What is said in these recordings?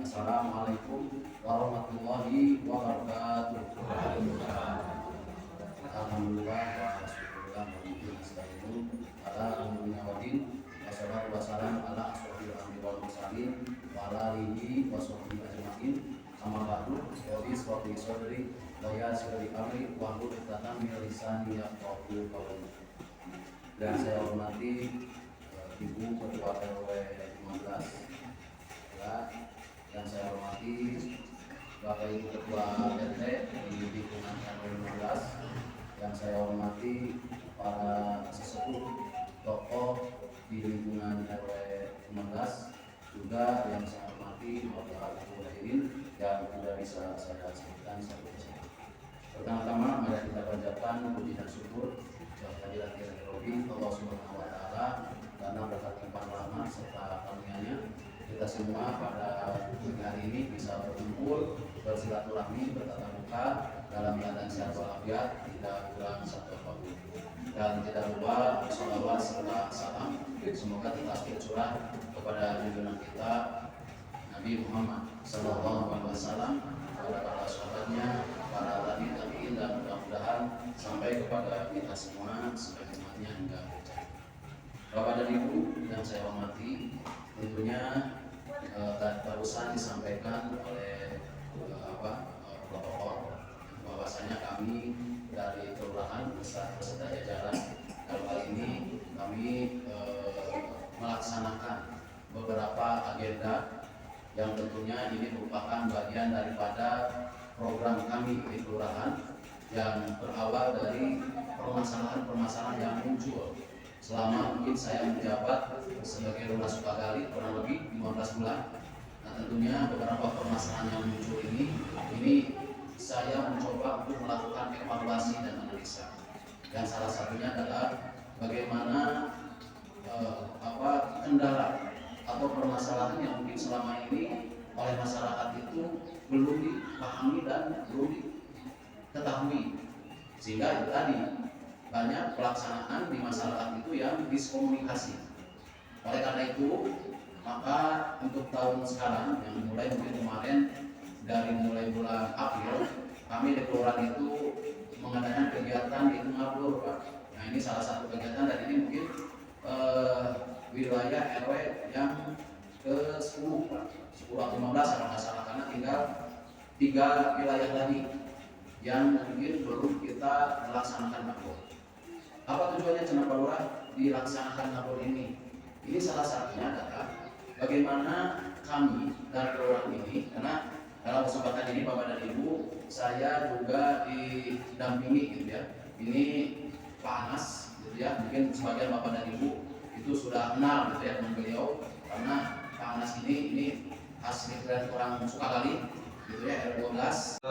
Assalamualaikum warahmatullahi wabarakatuh. Alhamdulillah wa syukurullah ala umurnya wadin wassalatu wassalamu ala asrofil anbiya'i wal mursalin wa ala alihi wa sahbihi ajma'in. Amma ba'du, wa sodri wa yassir li amri wa hlul 'uqdatam min lisani yafqahu qawli. Dan saya hormati Ibu Ketua RW 15 ya, dan saya hormati Bapak Ibu Ketua RT di lingkungan RW 15, yang saya hormati para sesepuh tokoh di lingkungan RW 15, juga yang saya hormati Bapak Ibu hadirin yang tidak bisa saya sebutkan satu persatu. Pertama-tama mari kita panjatkan puji dan syukur kehadirat Ilahi Allah Subhanahu wa taala karena berkat limpahan rahmat serta karunia-Nya kita semua pada hari ini bisa berkumpul, bersilaturahmi, bertatap muka dalam keadaan sehat walafiat, tidak kurang satu apapun. Dan tidak lupa sholawat serta salam semoga tetap tercurah kepada junjungan kita Nabi Muhammad Sallallahu Alaihi Wasallam, kepada para sahabatnya, para tabi'in, dan mudah-mudahan sampai kepada kita semua sebagai umatnya hingga akhir zaman. Bapak dan Ibu yang saya hormati, tentunya barusan disampaikan oleh protokol bahwasanya kami dari kelurahan beserta jajaran dalam hal ini kami melaksanakan beberapa agenda yang tentunya ini merupakan bagian daripada program kami di kelurahan yang berawal dari permasalahan-permasalahan yang muncul selama mungkin saya menjabat sebagai Lurah Sukagali kurang lebih 15 bulan. Nah, tentunya beberapa permasalahan yang muncul ini saya mencoba untuk melakukan evaluasi dan analisa. Dan salah satunya adalah bagaimana kendala atau permasalahan yang mungkin selama ini oleh masyarakat itu belum dipahami dan belum diketahui, sehingga itu tadi banyak pelaksanaan di masyarakat itu yang diskomunikasi. Oleh karena itu, maka untuk tahun sekarang yang mulai mungkin kemarin dari mulai bulan April, kami di kelurahan itu mengadakan kegiatan di Ngabur, Pak. Nah, ini salah satu kegiatan dan ini mungkin wilayah RW yang ke-10, Pak. 10 atau 15 kalau nggak salah, karena tinggal 3 wilayah lagi yang mungkin belum kita melaksanakan Ngabur. Apa tujuannya Cenapa Lurah dilaksanakan Ngabur ini? Ini salah satunya adalah bagaimana kami dari kelurahan ini, karena dalam kesempatan ini Bapak dan Ibu, saya juga didampingi gitu ya. Ini Pak Anas gitu ya, mungkin sebagian Bapak dan Ibu itu sudah kenal gitu ya dengan beliau, karena Pak Anas ini asli dari orang Sukagali gitu ya, RW 12.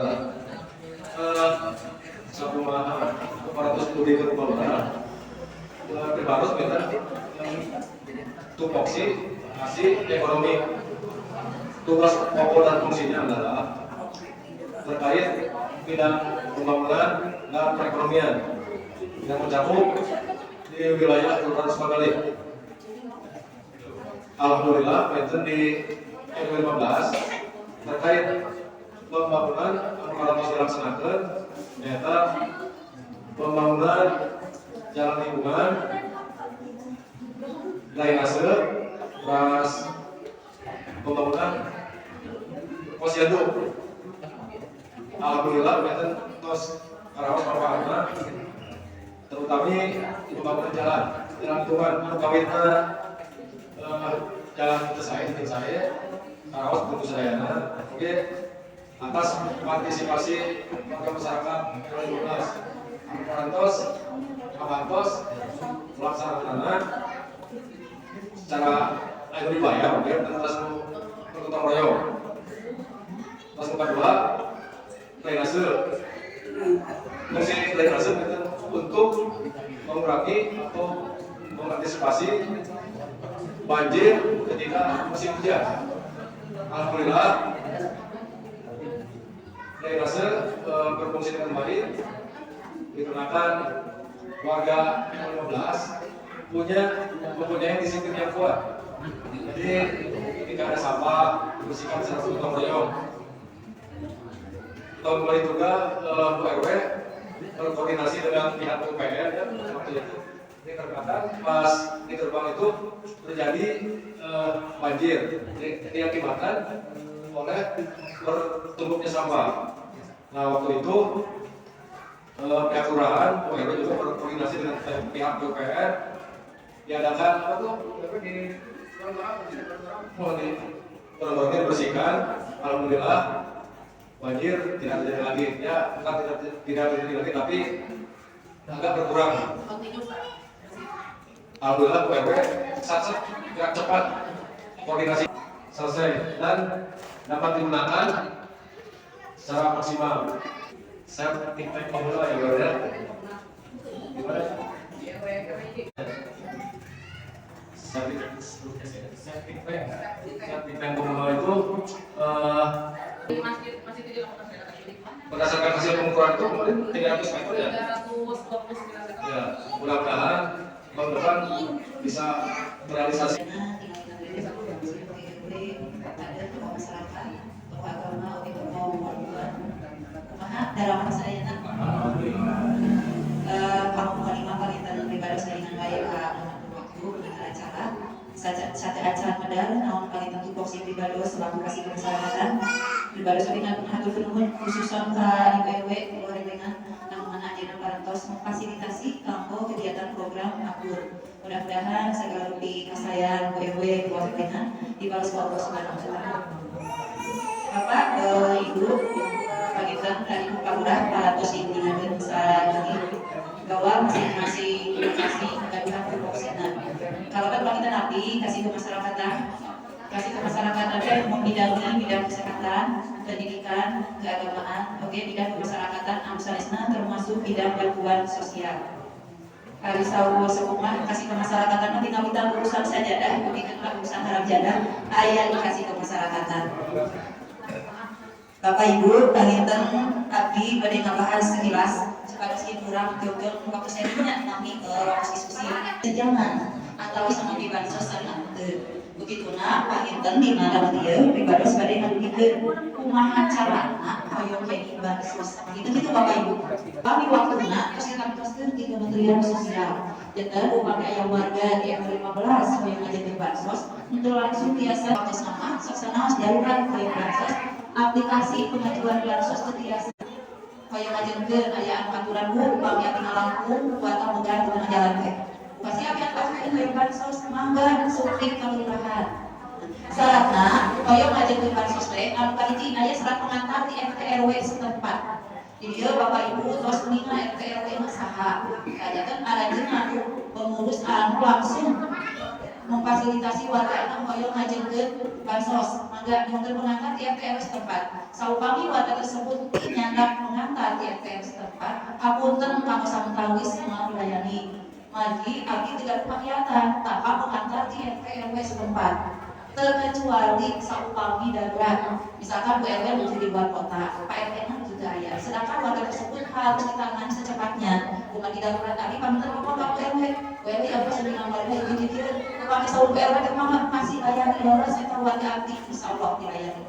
Sakumaha 400 lebih ke Lurah terbatas kita tupoksi masih ekonomi. Tugas pokok dan fungsinya adalah terkait bidang pembangunan dan perekonomian yang mencakup di wilayah Kelurahan Sukagali. Alhamdulillah, pensiun di RW 15 terkait pembangunan yang dilaksanakan ternyata pembangunan jalan lingkungan, drainase, terus pembangunan posyandu. Alhamdulillah, kita terus karawat manfaatnya, terutama pembangunan jalan lingkungan, kawitnya jalan saya, karawat tentu saya. Oke, atas partisipasi warga masyarakat RW 12, Kabantos pelaksanaan secara ayo dibayar, dan terus bergotong royong. Terus kedua, drainase. Fungsi drainase untuk mengurangi atau mengantisipasi banjir ketika musim hujan. Alhamdulillah, drainase berfungsi dengan baik dikarenakan warga RW 15 mempunyai disiplin yang kuat Jadi ketika ada sampah bersihkan secara gotong royong. Tahun kemarin juga Bu RW berkoordinasi dengan pihak PUPR ya, waktu itu ini terkadang pas di gerbang itu terjadi banjir, diakibatkan oleh bertumpuknya sampah. Nah waktu itu pihak kelurahan PUPR juga berkoordinasi dengan pihak PUPR diadakan apa tuh di barang-barangnya dibersihkan. Alhamdulillah banjir tidak terjadi lagi, ya bukan tidak terjadi lagi tapi agak berkurang. Alhamdulillah Bu RW gerak cepat koordinasi selesai dan dapat digunakan secara maksimal. Saya feedback pemula ya Bu RW. Gimana? Saya feedback pemula itu berdasarkan hasil pengukuran itu kemarin 300 meter ya? 329 meter. Ya, mudah-mudahan tahun depan bisa terrealisasi. Dalam saya nak kamu kelima kali dan pribadi dengan baik waktu dengan acara satu acara medal naon kali tentu boxing pribadi selaku kasih persyaratan pribadi dengan hatur nuhun khususan ka IPW keluar dengan namun ajeuna parantos memfasilitasi kanggo kegiatan program akur. Mudah-mudahan segala rupi kasayan IPW keluar dengan dibalas Allah Subhanahu wa taala. Bapak, Ibu, pagitan dari Kapolda parantos digunakeun sareng bahwa masing-masing lokasi kegaduhan kepolisian. Kalau kan kita nabi kasih ke masyarakat ada membidangi bidang kesehatan, pendidikan, keagamaan, bidang kemasyarakatan, amsalesna termasuk bidang bantuan sosial. Hari sahur sekumah kasih ke masyarakat nanti kita urusan sajadah, bukan urusan harap jadah, ayat dikasih ke masyarakatan. Bapak Ibu, panginten abdi pada ngabahas sekilas pada si kurang jogel waktu saya tanya kami waktu diskusi sejaman atau sama di bansos begitu nah panginten di mana dia pribadi sebagai ngadikan kumaha carana hoyong jadi bansos gitu Bapak Ibu kami waktunya terus kita teruskan di Kementerian Sosial dan upaya yang warga di R15 hoyong jadi bansos untuk langsung biasa waktu sama saksana darurat hoyong bansos aplikasi pengajuan bansos ketiasa kaya ngajengkeun aya aturan upami tinggal langkung buat tamugan dengan jalan teh. Pasti akan pasti hoyong bansos mangga suplik kelurahan. Syaratna hoyong ngajengkeun bansos teh anu kahiji aya surat pengantar di RT RW setempat. Di dieu Bapak Ibu tos kuninga RT RW mah saha. Kajakeun arajeun anu pengurus anu langsung memfasilitasi warga anu hoyong ngajengkeun bansos mangga nyongkeun pengantar di RT RW setempat. Saupami warga tersebut nyandak mengantar di RT RW setempat, hapunten kanggo samutawis semua dilayani. Margi abdi tidak kepakiatan tanpa mengantar di RT RW setempat. Terkecuali saupami darurat, misalkan Bu RW menuju di luar kota, Pak RT juga ya. Sedangkan warga tersebut harus ditangani secepatnya. Bukan di darurat tadi, pamantan apa Bu RW? Bu RW apa sedang warga ini gitu. Kami selalu Bu RW memang masih layani lolos eta warga abdi, insyaallah dilayani.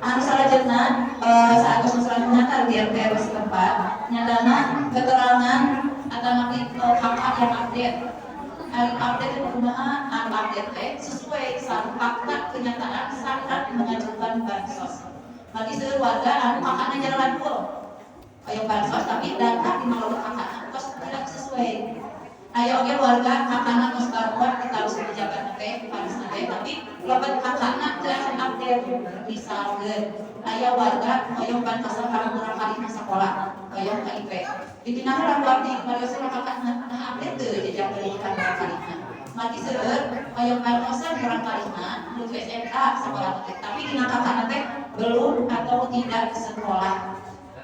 Anu salajengna saat masalah mengantar di RT RW setempat, nyatana keterangan atau nanti kakak yang update. Update itu kumaha update sesuai sama fakta kenyataan saat mengajukan bansos. Bagi seluruh warga anu kakaknya jalan full, kayak bansos tapi data di malu kakaknya kos tidak sesuai. Ayo oke warga kakaknya kos baruan kita harus menjaga bansos tapi lobat kakaknya tidak update misalnya. Ayo warga kayak bansos kalau kurang kali sekolah kayak KIP. Di dinahe lagu abdi pada surah kakaknya update tuh jejak pendidikan kalinya. Mati seueur kayak bansosan kurang kalinya menuju SMK sekolah tapi dina kakaknya teh belum atau tidak sekolah.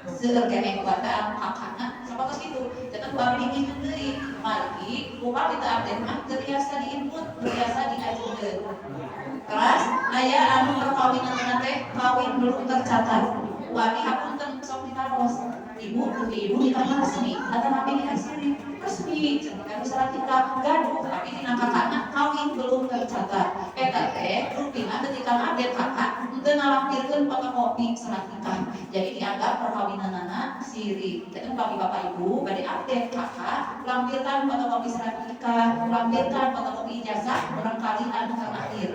Seueur kene kuataan kakaknya sapatos kitu. Tetep abdi bikin deui. Mari upah kita update mah terbiasa diinput, terbiasa diajukeun. Keras aya anu perkawinan teh kawin belum tercatat. Wani hapunten sok ditaros. Ibu ditanya resmi atau nabi resmi. Ketika misalnya kita gaduh tapi dina kakaknya kawin belum tercatat. rutina ketika update kakak untuk ngalampirkan fotokopi surat nikah. Jadi dianggap perkawinan anak siri. Jadi bagi bapak ibu pada update kakak, lampirkan fotokopi surat nikah, lampirkan fotokopi ijazah, barangkali anu terakhir.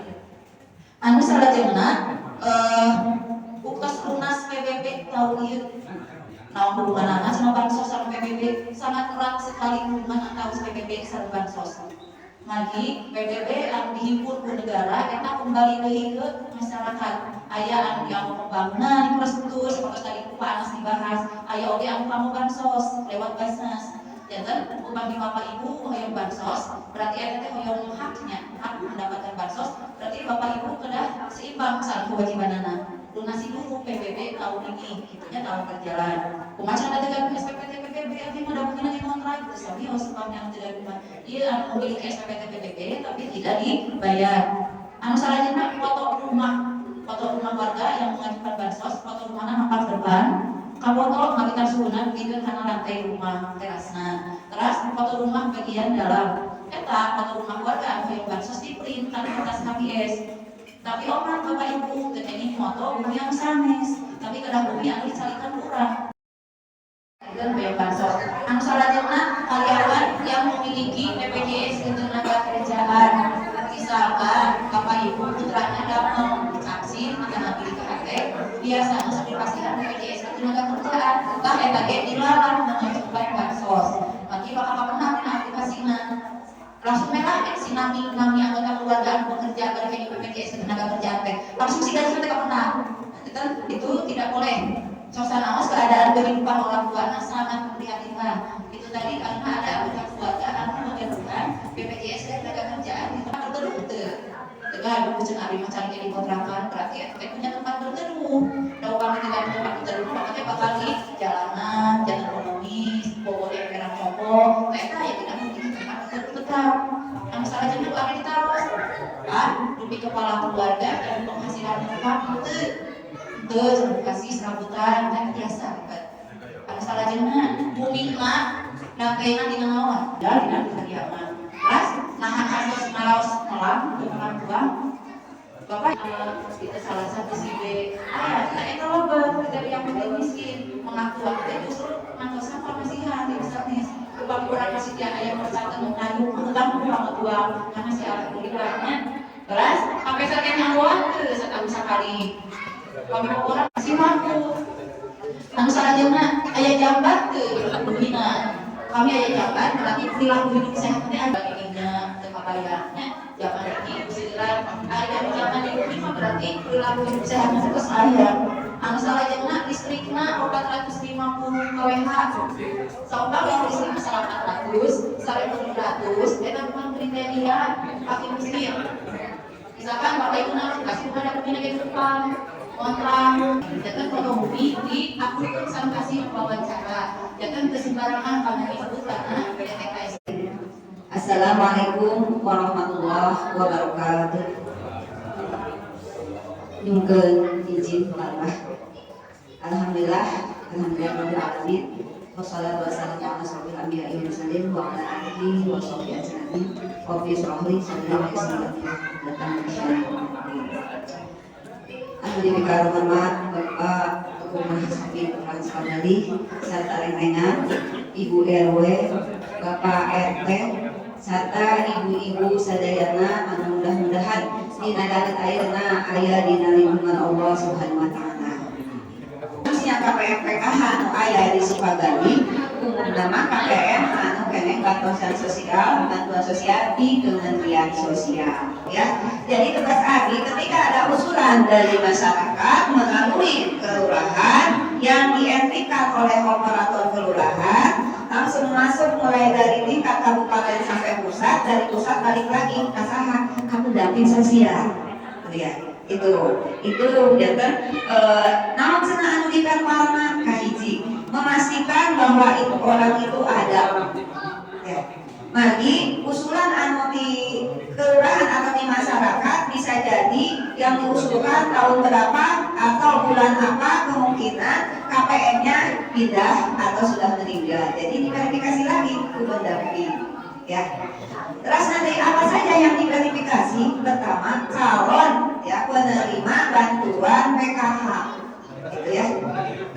Anu salajengna ukas lunas PBB tahun ieu. Nah, hubungan anak sama bansos sama PBB sangat erat sekali hubungan antara PBB sama bansos. Magi PBB yang dihimpun ke negara kita kembali ke masyarakat. Aya anu yang pembangunan infrastruktur seperti tadi Pak Anas dibahas. Aya oge anu kamu bansos lewat Basnas. Jangan bagi bapak ibu hoyong bansos berarti ada hoyong haknya, hak mendapatkan bansos. Berarti bapak ibu kena seimbang saat kewajibanana. Lunasi dulu PBB tahun ini, itunya tahun berjalan. Kumacan ada dengan SPPT PBB, tapi ada mungkin lagi kontrak. Tapi sebab yang tidak dibayar, dia memiliki SPPT PBB tapi tidak dibayar. Anu salahnya foto rumah warga yang mengajukan bansos, foto rumahnya nampak depan. Kamu tolong ngabikan suhunan bikin karena lantai rumah terasna. Terus foto rumah bagian dalam. Eta foto rumah warga yang bansos di print kan kertas KPS. Tapi orang bapak ibu ini foto bumi yang sanes. Tapi kadang bumi yang dicarikan kurang. Dan bayar bansos. Anu salajengna karyawan yang memiliki BPJS ketenaga kerjaan. Misalkan bapak ibu putranya datang vaksin akan pilih KHT, biasanya sudah dipastikan BPJS ketenaga kerjaan. Entah EKG dilarang mengajukan bansos. Bagi bakal pernah dengan aplikasinya. Langsung mereka si nami anggota keluarga bekerja bagi BPJS ketenaga kerjaan langsung sih gaji mereka pernah. Itu tidak boleh. Suasana awas keadaan kehidupan orang tua sangat memprihatinkan. Itu tadi karena ada anggota keluarga anak mengeluhkan BPJS ketenaga kerjaan itu terteduh dengan bukan hari macam jadi kontrakan berarti kita punya tempat berteduh. Kalau kami tidak punya tempat berteduh makanya bakal di jalanan, jalan ekonomis, bobo yang merah pokok, mereka yang tidak memiliki tempat berteduh tetap. Yang salah jenuh kami ditaruh, lebih kepala keluarga dan penghasilan tetap terus kasih serabutan dan biasa. Yang salah jenuh bumi mah nangkainan di nawan, dan di kediaman. Mas, nahan kasus malas melam untuk orang tua. Bapak kita salah satu si B, kita ekologi dari yang paling miskin mengaku kita justru mengaku sampah masihan di misalnya kebab kurang masih dia ayam persatu mengadu utang orang tua karena si anak kuliahnya beras sampai sekian yang luar setahun sekali. Kami orang masih mampu. Anu salajengna aya jambat teu bina. Kami aya jambat berarti perilaku hidup sehatnya ada ininya teu kabayarnya. Zaman ini usiran ada zaman ini mah berarti perilaku hidup sehatnya terus aya. Anu salajengna listrikna 450 kWh. Saumpama listrik masyarakat 400, 1.700 eta bukan kriteria pakai miskin. Misalkan Bapak Ibu harus kasih pada pembina ke depan kontrak, jangan pengemudi di akun kasih wawancara, jangan kesembarangan karena disebut karena PTKS. Assalamualaikum warahmatullahi wabarakatuh. Nyungkeun izin Allah. Alhamdulillah rabbil alamin. Wassalatu wassalamu ala asyrofil anbiya'i wal mursalin wa ala alihi wa sahbihi ajma'in. Rabbi shrah li sadri wa yassir li amri. Alhamdulillah hormat Bapak Rumah Sakit Transkandali serta lain-lainnya, Ibu RW, Bapak RT, serta ibu-ibu sadayana anu mudah-mudahan dina darat ayeuna aya dina lindungan Allah Subhanahu wa taala. Khususnya KPM PKH anu aya di Sukabumi, umumna mah KPM anu keneh bantuan sosial di Kementerian Sosial. Ya, jadi tugas Abi ketika ada usulan dari masyarakat melalui kelurahan yang dientrikan oleh operator kelurahan langsung masuk mulai dari tingkat kabupaten sampai pusat, dari pusat balik lagi ke saha ke pendamping sosial. Ya, itu jangan naon cenah anu dipermalna kahiji memastikan bahwa itu orang itu ada. Ya. Bagi usulan anu di kelurahan atau di masyarakat bisa jadi yang diusulkan tahun berapa atau bulan apa kemungkinan KPM-nya pindah atau sudah meninggal. Jadi diverifikasi lagi ke pendamping. Ya. Terus nanti apa saja yang diverifikasi? Pertama, calon penerima bantuan PKH. Gitu ya.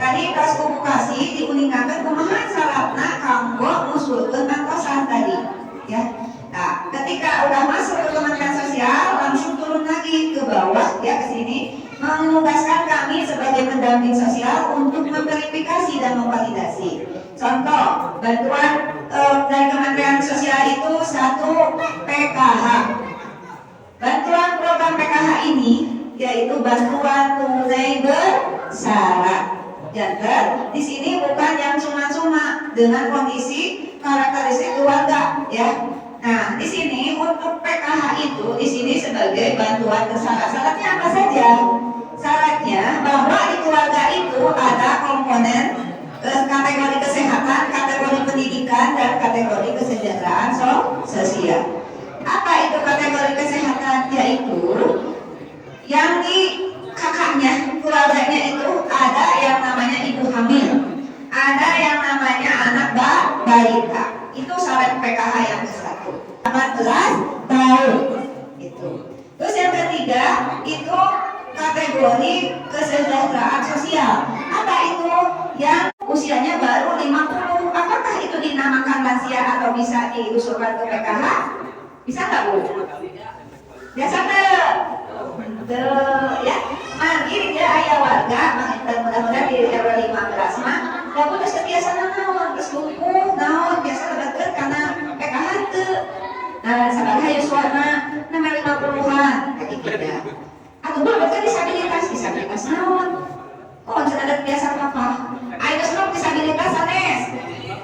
Tadi pas publikasi diuningkan kumaha syaratna kanggo ngusulkeun antosan tadi, ya. Nah, ketika udah masuk ke Kementerian Sosial, langsung turun lagi ke bawah, ya, ke sini, menugaskan kami sebagai pendamping sosial untuk memverifikasi dan memvalidasi. Contoh, bantuan dari Kementerian Sosial itu 1 PKH. Bantuan program PKH ini yaitu bantuan tunai bersyarat. Jangan di sini bukan yang cuma-cuma dengan kondisi karakteristik keluarga, ya. Nah, di sini untuk PKH itu di sini sebagai bantuan bersyarat. Syaratnya apa saja? Syaratnya bahwa di keluarga itu ada komponen kategori kesehatan, kategori pendidikan, dan kategori kesejahteraan sosial. Apa itu kategori kesehatan? Yaitu yang di kakaknya, keluarganya itu ada yang namanya ibu hamil, ada yang namanya anak balita. Itu syarat PKH yang ke-1. 14 tahun itu. Terus yang ketiga itu kategori kesejahteraan sosial. Apa itu? Yang usianya baru 50. Apakah itu dinamakan lansia atau bisa diusulkan ke PKH? Bisa nggak, Bu? Biasa nggak? Ya, manggil dia ayah warga, mudah-mudahan di RW 15 mah, gak boleh sebiasa naon, terus lumpuh, naon, biasa lebih karena PKH itu. Nah, sabar hayu suara, nama 50-an, kayak gitu ya. Atau boleh kan disabilitas naon. Oh, jangan ada biasa apa? Ayo seruk disabilitas sanes.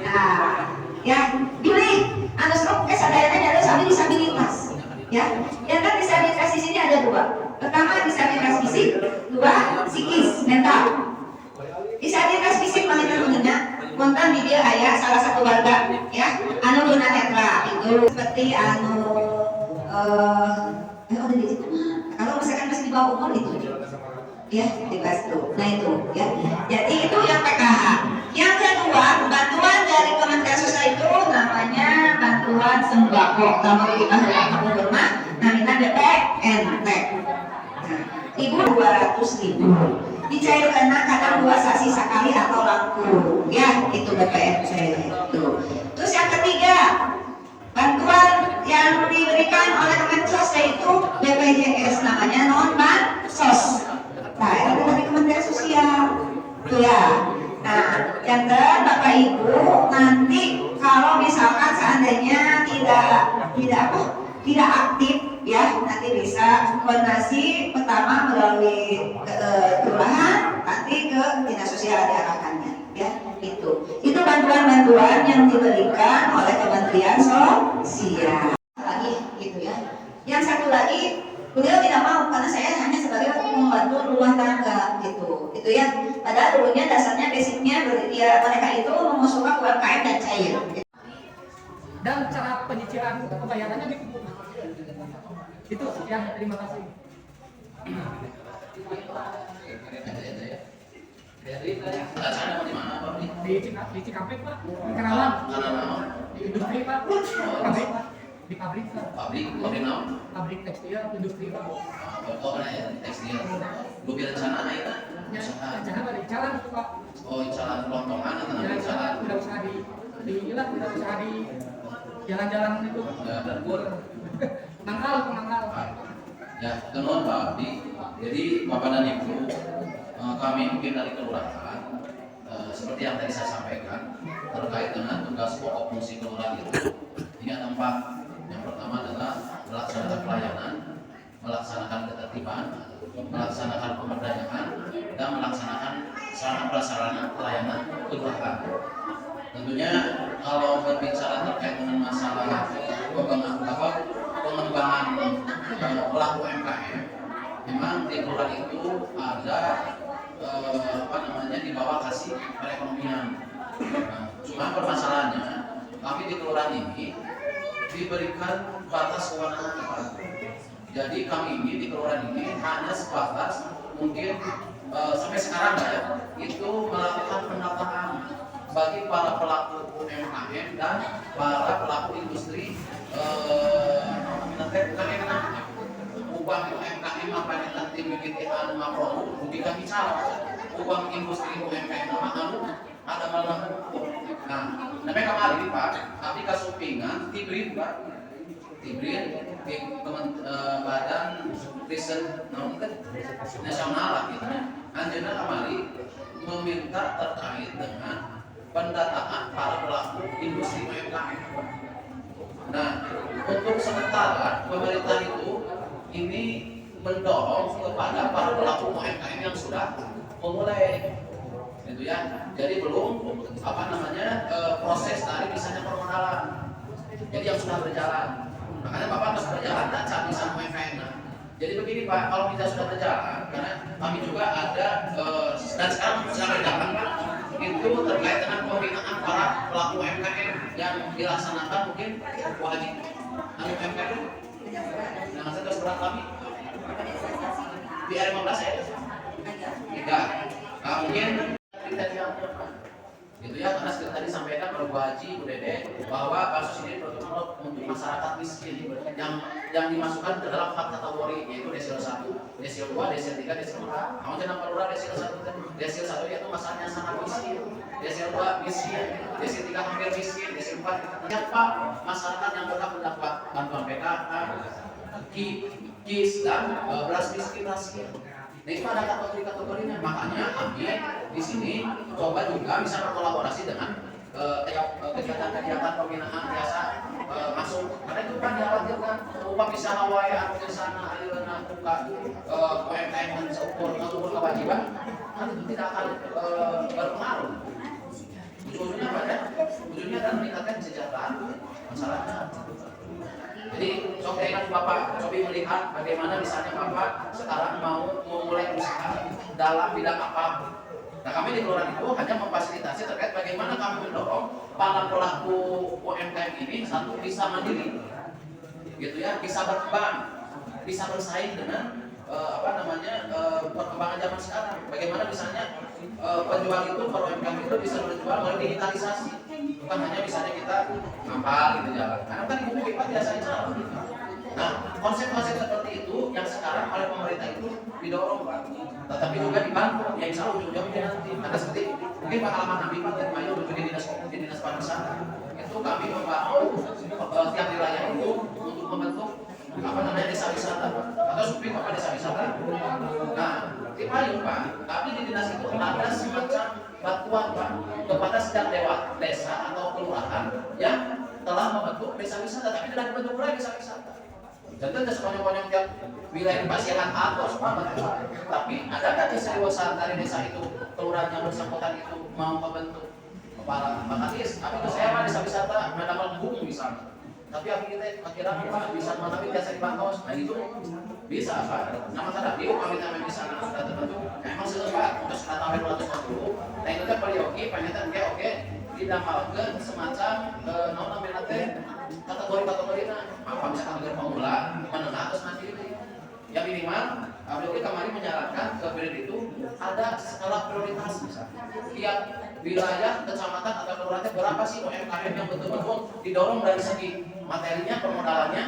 Nah, ya, pilih. Anu seruk kesadayanya ada disabilitas. Ya, yang kan disabilitas di sini ada 2. Pertama disabilitas fisik, 2 psikis, mental. Disabilitas fisik mengenai konten di dia ayah salah satu warga, ya, anu tunanetra itu seperti anu udah di situ. Kalau misalkan masih di bawah umur itu, ya, dibahas tuh. Nah itu, ya. Jadi itu yang PKH. Yang kedua, bantuan dari Kementerian Sosial itu namanya bantuan sembako. Kalau kita hendak rumah, namanya DPNT. Ibu 200.000 dicairkan kadang 2 saksi sekali atau langsung, ya, itu BPNT itu. Terus yang ketiga, bantuan yang diberikan oleh Kemensos yaitu BPJS, namanya non bansos. Nah, itu dari Kementerian Sosial, tuh ya. Nah, yang Bapak Ibu nanti kalau misalkan seandainya tidak aktif, ya, nanti bisa koordinasi pertama melalui kelurahan, nanti ke dinas sosial diarahkannya, ya, itu bantuan-bantuan yang diberikan oleh Kementerian Sosial. Lagi gitu ya. Yang satu lagi, beliau tidak mau karena saya hanya sebagai membantu rumah tangga gitu, itu ya. Padahal dulunya dasarnya basicnya ya, mereka itu mengusulkan UMKM dan cair. Dan cara penyicilan pembayarannya itu sekian, terima kasih. Di Cikampek, Pak, di Karawang, di industri, Pak, pabrik, di pabrik, Pak. Pabrik tekstil, industri, Pak. Tekstil. Lu rencana itu? Rencana pada jalan itu, Pak. Oh, jalan kelontongan atau Ya, jalan? udah usaha di jalan-jalan itu. Penangkal. Ya, kenal Pak Abdi. Jadi Bapak dan Ibu, kami mungkin dari kelurahan, seperti yang tadi saya sampaikan terkait dengan tugas pokok fungsi kelurahan itu. Ini ada 4. Yang pertama adalah melaksanakan pelayanan, melaksanakan ketertiban, melaksanakan pemberdayaan, dan melaksanakan sarana prasarana pelayanan kelurahan. Tentunya kalau berbicara terkait dengan masalah pengembangan pelaku UMKM, memang di kelurahan itu ada di bawah kasih perekonomian. Nah, cuma permasalahannya, kami di kelurahan ini diberikan batas kewenangan terbatas. Jadi kami ini di kelurahan ini hanya sebatas mungkin sampai sekarang ya, itu melakukan pendataan bagi para pelaku UMKM dan para pelaku industri uang UMKM apa yang nanti begitu anu makro bukan bicara uang industri UMKM ada malah nah namanya kemarin Pak tapi kasupingan Tibrin Pak Tibrin di badan riset nasional lah gitu anjana kemarin meminta terkait dengan pendataan para pelaku industri UMKM. Nah, untuk sementara pemerintah itu ini mendorong kepada para pelaku UMKM yang sudah memulai, gitu ya. Jadi belum proses dari misalnya permodalan. Jadi yang sudah berjalan. Makanya Bapak harus berjalan dan cari sama UMKM. Jadi begini Pak, kalau kita sudah berjalan, karena kami juga ada dan sekarang sedang berjalan Pak, itu terkait dengan pembinaan para pelaku UMKM yang dilaksanakan mungkin wajib UMKM. Nah, saya terus berat kami di R15 ya? Tidak. Nah, mungkin kriteria gitu ya, karena seperti tadi disampaikan oleh Bu Haji, Bu Dede, bahwa kasus ini betul-betul untuk masyarakat miskin yang dimasukkan ke dalam 4 kategori, yaitu desil 1, desil 2, desil 3, desil 4. Namun jangan perlu desil 1, desil 1 yaitu masalahnya sangat miskin, desil 2 miskin, desil 3 hampir miskin, desil 4 siapa masyarakat yang berhak mendapat bantuan PKK, KIS dan beras miskin raskin. Nah itu ada kategori-kategorinya, makanya kami di sini coba juga bisa berkolaborasi dengan kegiatan-kegiatan pembinaan biasa masuk. Karena itu kan dikhawatirkan upah bisa Hawaii atau di sana ayeuna buka UMKM dan seukur kewajiban, kan itu tidak akan berpengaruh. Ujungnya apa ya? Ujungnya adalah meningkatkan kesejahteraan masyarakat. Jadi coba Bapak coba melihat bagaimana misalnya Bapak sekarang mau memulai usaha dalam bidang apa. Nah kami di kelurahan itu hanya memfasilitasi terkait bagaimana kami mendorong para pelaku UMKM ini satu bisa mandiri, gitu ya, bisa berkembang, bisa bersaing dengan perkembangan zaman sekarang. Bagaimana misalnya penjual itu per UMKM itu bisa berjual melalui digitalisasi, bukan hanya misalnya kita ngapal gitu jalan. Karena kan ibu kita biasanya salah. Nah konsep-konsep seperti itu yang sekarang oleh pemerintah itu didorong Pak, tetapi juga dibantu. Ya insya Allah ujung-ujungnya nanti ada seperti mungkin pengalaman kami Pak dan Mayu di dinas pariwisata itu kami membantu tiap wilayah itu untuk membentuk desa wisata atau suping desa wisata. Nah, di Payung Pak, tapi di dinas itu ada semacam bantuan Pak kepada setiap desa atau kelurahan yang telah membentuk desa wisata, tapi tidak dibentuk lagi desa wisata. Dan itu semuanya tiap wilayah di Pasiakan atau semua bentuk. Tapi adakah desa wisata dari desa itu kelurahan yang bersangkutan itu mau membentuk kepala Makadis? Tapi itu saya desa wisata Madamal Bung misalnya. Tapi kita kira Pak bisa mengalami jasa di Bangkos, nah itu bisa Pak. Nama tanda biu kami namanya di sana sudah terbentuk. Memang sudah Pak, untuk sudah tahun 240. Nah itu kan perioki, penyetan oke, didamalkan semacam namanya kategori-kategorinya. Apa bisa kategori pemula, menengah terus nanti yang minimal. Abdul kemarin menyarankan ke periode itu ada skala prioritas misalnya. Tiap wilayah, kecamatan atau kelurahan berapa sih UMKM yang betul-betul didorong dari segi materinya, permodalannya,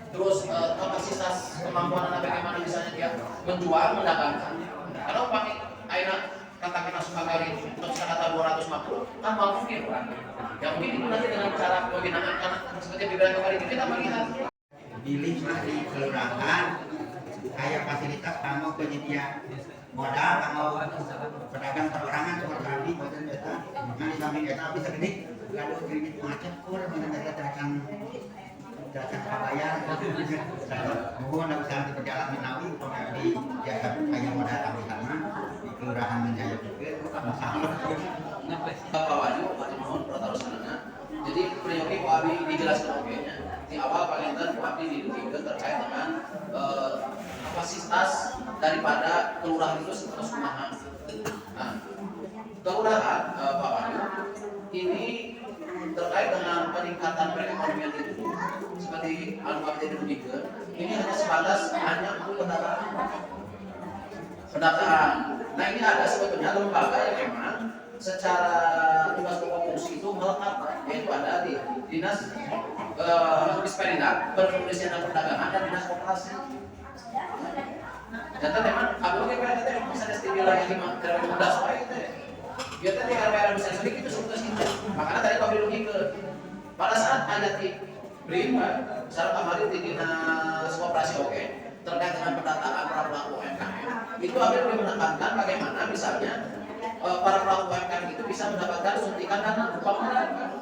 terus kapasitas kemampuan bagaimana misalnya dia menjual, mendagangkan. Kalau pakai aina katakanlah Sukagari untuk kata 250 kan mau mungkin kan? Ya mungkin itu nanti dengan cara pembinaan karena seperti dibilang kemarin kita melihat pilih di kelurahan kayak fasilitas kamu penyedia modal kamu pedagang perorangan seperti tadi boten eta nah di samping eta bisa gede gaduh kredit macet kur mendatang kabayar mohon usaha berjalan menawi upamanya di jasa kayak modal kami sana di kelurahan Menjaya juga masalah Pak Wahyu mohon pertarungannya. Jadi priori Pak Abi dijelaskan oke-nya. Di awal paling Pak Abi diduga terkait dengan kapasitas daripada kelurahan itu sebatas kumaha. Nah, kelurahan Pak Wahyu ini terkait dengan peningkatan perekonomian itu seperti Al-Fatihah dirugikan ini hanya sebatas untuk pendataan. Nah ini ada sebetulnya lembaga yang memang secara tugas pokok fungsi itu melekat, yaitu ada di dinas Disperindak, Perindustrian dan Perdagangan dan dinas koperasi. Ternyata memang abangnya pada teh bisa istilah yang kira mudah soalnya itu. Dia tadi kamera bisa sedikit itu sebetulnya sih. Makanya tadi kami rugi ke pada saat ayat berima syarat kemarin di dinas koperasi oke terkait dengan pendataan para pelaku UMKM itu akhirnya menekankan bagaimana misalnya para pelaku UMKM itu bisa mendapatkan suntikan dana berupa modal.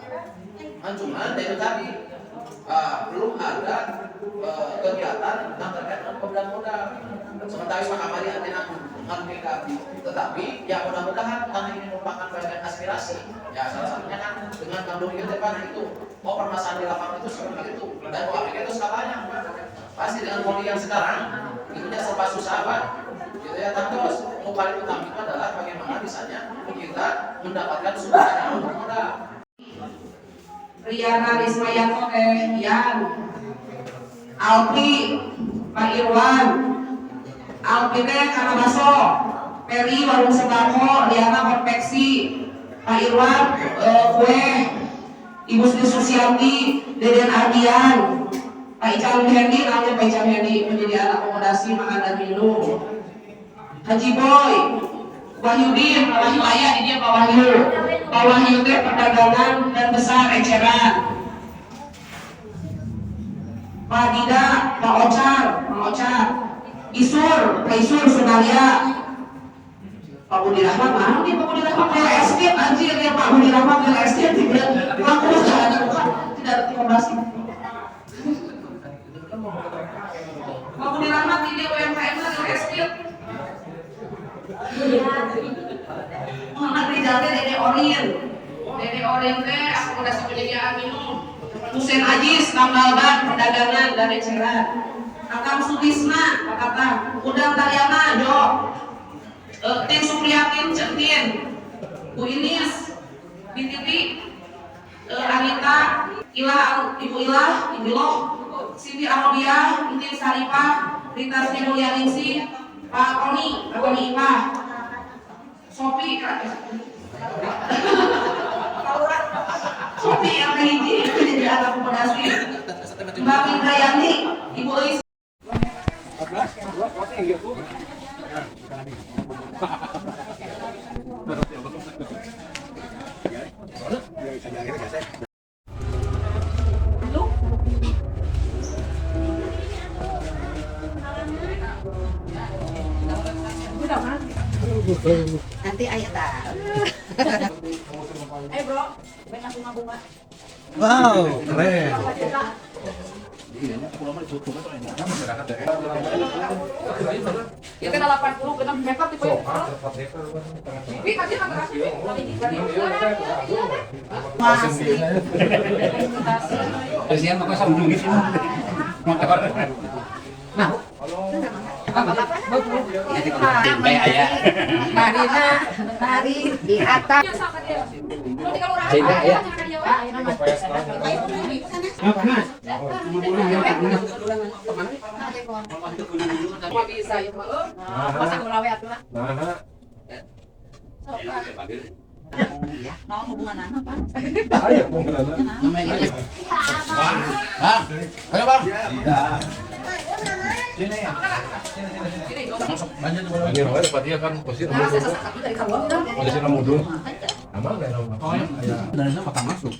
Cuman itu tadi belum ada kegiatan yang terkait dengan pemberian modal. Sementara Pak Kamari artinya merdeka, tetapi ya mudah-mudahan karena ini merupakan bagian aspirasi, ya salah satunya kan dengan kandung itu itu, permasalahan di lapangan itu seperti itu, dan itu skalanya, pasti dengan kondisi yang sekarang itu tidak serba susah Pak, gitu ya. Tapi yang paling utama itu adalah bagaimana misalnya kita mendapatkan sumber yang bermodal. Riana Rismayanto Yan Alpi Pak Irwan Alpi teh karena baso Peri warung sembako Riana konveksi Pak Irwan kue Ibu Sri Susianti Deden Ardian Pak Ical Hendi namanya Pak Ical Hendi menjadi akomodasi makan dan minum Haji Boy Wahyudin Pak Wahyu ayah di dia Pak Wahyu Pak Wahyu teh perdagangan dan besar eceran Pak Dida Pak Ocar Isur Pak Isur Sunalia Pak Budi Rahmat mana nih Pak Budi Rahmat real estate anjir ya Pak Budi Rahmat real estate tidak laku jalan tidak rekomendasi Pak Budi Rahmat ini UMKM real estate Muhammad Rizal teh Dede Orin teh akomodasi penyediaan minum Husein Ajis tambal ban perdagangan dan eceran Akang Sutisna Pakata Udang Taryana Jo Tin Supriyatin Centin Bu Inis Bititi Anita Ibu Ilah Ibu Siti Arobia Intin Saripah Rita Sri Mulyaningsih Pak Tony Ipah Sopi Sopi yang hiji jadi akomodasi Mbak Indrayani Ibu Lis Nanti ayah tahu. Bro, banyak bunga-bunga. Wow, keren. Ya kan 80 genap meter tipe. Ini kasih kan kasih. Masih. Kasihan kok sama ujung gitu. Nah. Tempe ayah. Mari di atas. Cinta ya. Bisa ya, masa ngulawe atuh. Mau hubungan apa? Ayo hubungan Namanya Bang, ayo Bang. Sini ya. Lanjut Ini roh dapat dia kan posisi posisi mudun. Aman enggak roh? Oh ya. dari sana makan masuk.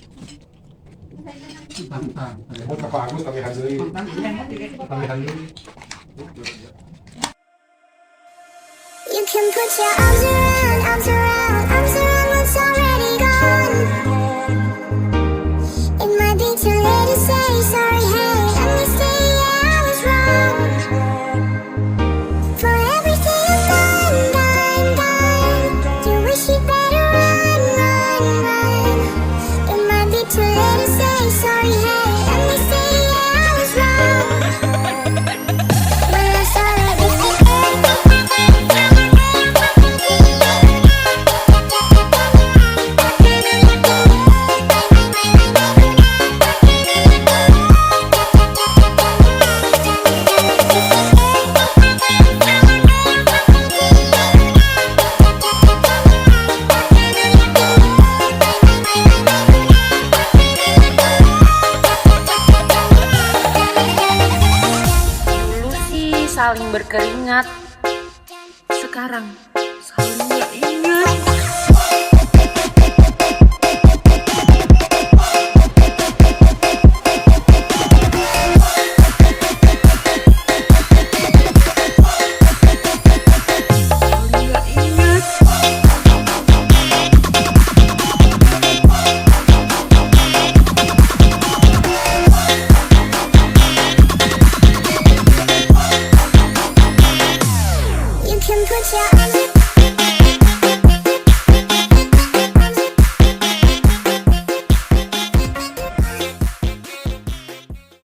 Mau ke Pak Agus kami handuli. Kami handuli. You can put your arms around what's already gone. It might be too late to say sorry, hey, let me say I was wrong. For everything I've done, you wish you'd better run. It might be too late to say sorry, hey, let me say I was wrong. When I saw saling berkeringat, sekarang selalu nggak ingat. You can put your